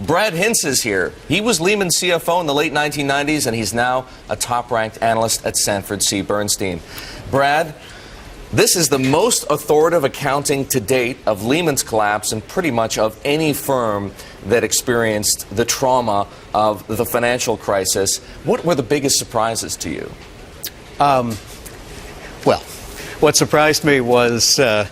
Brad Hintz is here. He was Lehman's CFO in the late 1990s, and he's now a top-ranked analyst at Sanford C. Bernstein. Brad, this is the most authoritative accounting to date of Lehman's collapse and pretty much of any firm that experienced the trauma of the financial crisis. What were the biggest surprises to you? Well, what surprised me was the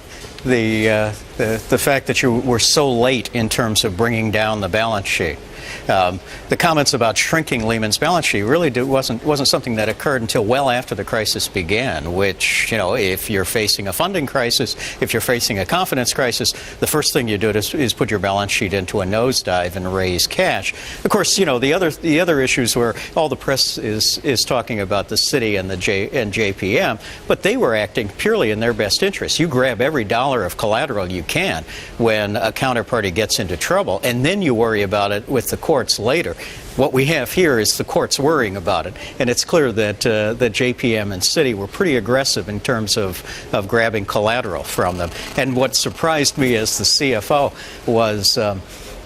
fact that you were so late in terms of bringing down the balance sheet. The comments about shrinking Lehman's balance sheet really wasn't something that occurred until well after the crisis began, which, you know, if you're facing a funding crisis, if you're facing a confidence crisis, the first thing you do is put your balance sheet into a nosedive and raise cash. Of course, you know, the other issues where all the press is talking about the city and the JPM, but they were acting purely in their best interest. You grab every dollar of collateral you can when a counterparty gets into trouble, and then you worry about it with the courts later. What we have here is the courts worrying about it, and it's clear that JPM and Citi were pretty aggressive in terms of grabbing collateral from them. And what surprised me as the CFO was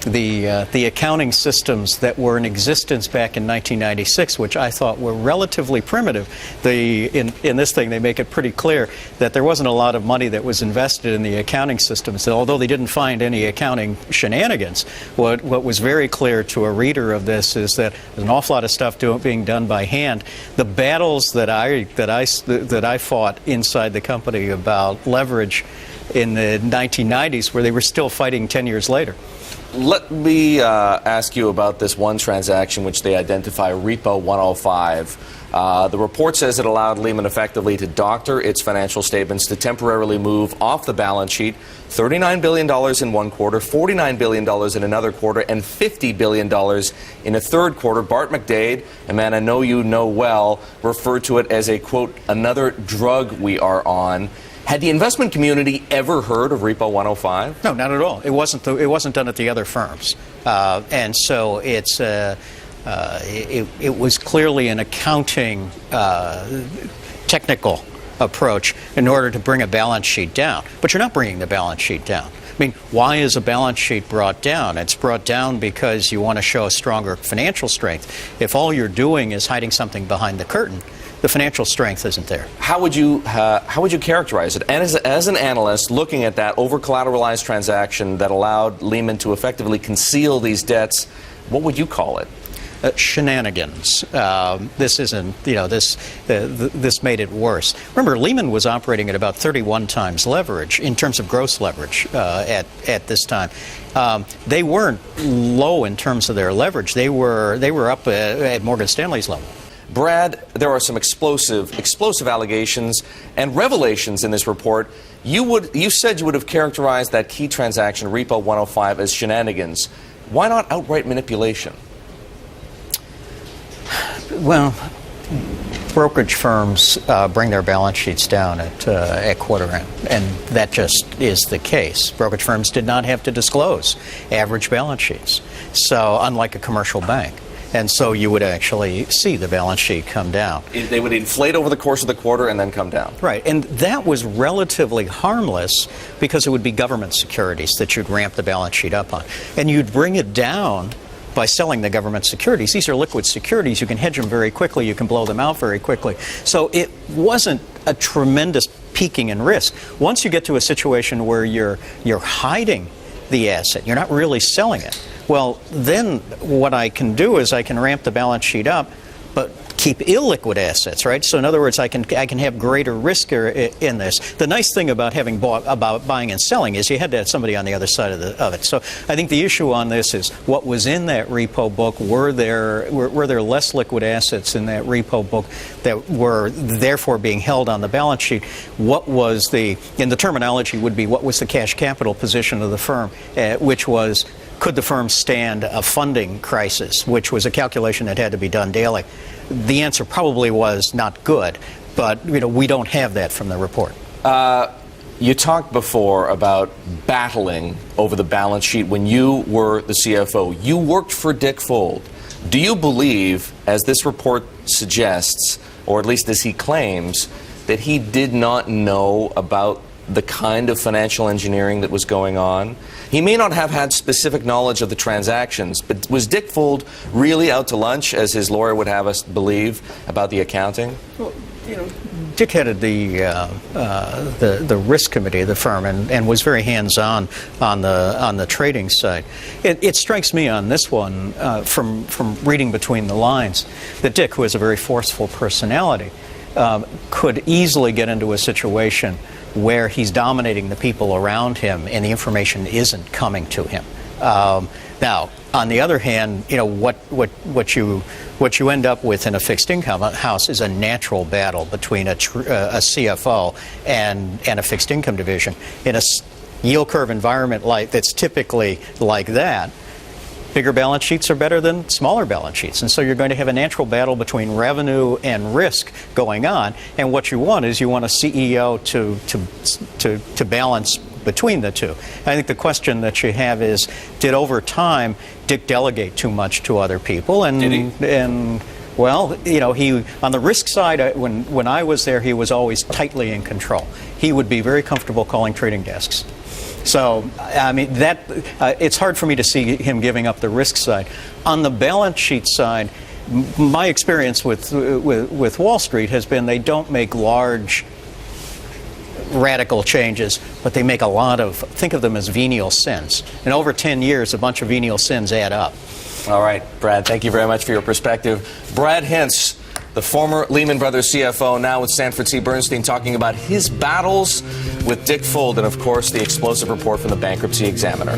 the accounting systems that were in existence back in 1996, which I thought were relatively primitive. In this thing, they make it pretty clear that there wasn't a lot of money that was invested in the accounting systems. So although they didn't find any accounting shenanigans, what was very clear to a reader of this is that there's an awful lot of stuff being done by hand. The battles that I fought inside the company about leverage in the 1990s, where they were still fighting 10 years later. Let me ask you about this one transaction which they identify, Repo 105. The report says it allowed Lehman effectively to doctor its financial statements to temporarily move off the balance sheet $39 billion in one quarter, $49 billion in another quarter, and $50 billion in a third quarter. Bart McDade, a man I know you know well, referred to it as a, quote, another drug we are on. Had the investment community ever heard of Repo 105? No, not at all. It wasn't done at the other firms, and so it was clearly an accounting technical approach in order to bring a balance sheet down. But you're not bringing the balance sheet down. I mean, why is a balance sheet brought down? It's brought down because you want to show a stronger financial strength. If all you're doing is hiding something behind the curtain, the financial strength isn't there. How would you characterize it? And as an analyst looking at that over-collateralized transaction that allowed Lehman to effectively conceal these debts, what would you call it? Shenanigans. This isn't, you know, this made it worse. Remember, Lehman was operating at about 31 times leverage in terms of gross leverage at this time. They weren't low in terms of their leverage. They were up at Morgan Stanley's level. Brad, there are some explosive allegations and revelations in this report. You said you would have characterized that key transaction, Repo 105, as shenanigans. Why not outright manipulation? Well, brokerage firms bring their balance sheets down at quarter end, and that just is the case. Brokerage firms did not have to disclose average balance sheets, so unlike a commercial bank. And so you would actually see the balance sheet come down. They would inflate over the course of the quarter and then come down. Right. And that was relatively harmless because it would be government securities that you'd ramp the balance sheet up on. And you'd bring it down by selling the government securities. These are liquid securities. You can hedge them very quickly. You can blow them out very quickly. So it wasn't a tremendous peaking in risk. Once you get to a situation where you're hiding the asset, you're not really selling it, well, then what I can do is I can ramp the balance sheet up, but keep illiquid assets, right? So in other words, I can have greater risk in this. The nice thing about buying and selling is you had to have somebody on the other side of it. So I think the issue on this is what was in that repo book. Were there less liquid assets in that repo book that were therefore being held on the balance sheet? What was the terminology would be what was the cash capital position of the firm, which was, could the firm stand a funding crisis, which was a calculation that had to be done daily? The answer probably was not good, but we don't have that from the report. You talked before about battling over the balance sheet when you were the CFO. You worked for Dick Fuld. Do you believe, as this report suggests, or at least as he claims, that he did not know about the kind of financial engineering that was going on? He may not have had specific knowledge of the transactions, but was Dick Fuld really out to lunch, as his lawyer would have us believe, about the accounting? Well, Dick headed the risk committee of the firm and was very hands-on on the trading side. It strikes me on this one from reading between the lines that Dick, who has a very forceful personality, could easily get into a situation where he's dominating the people around him and the information isn't coming to him. Now, on the other hand, what you end up with in a fixed income house is a natural battle between a CFO and a fixed income division. In a yield curve environment that's typically like that, bigger balance sheets are better than smaller balance sheets. And so you're going to have a natural battle between revenue and risk going on. And what you want is a CEO to balance between the two. I think the question that you have is, did over time Dick delegate too much to other people? And did he? And well, he on the risk side, when I was there, he was always tightly in control. He would be very comfortable calling trading desks. So, I mean, it's hard for me to see him giving up the risk side. On the balance sheet side, my experience with Wall Street has been they don't make large, radical changes, but they make a lot of, think of them as venial sins. And over 10 years, a bunch of venial sins add up. All right, Brad, thank you very much for your perspective. Brad Hintz, the former Lehman Brothers CFO, now with Sanford C. Bernstein, talking about his battles with Dick Fuld and, of course, the explosive report from the Bankruptcy Examiner.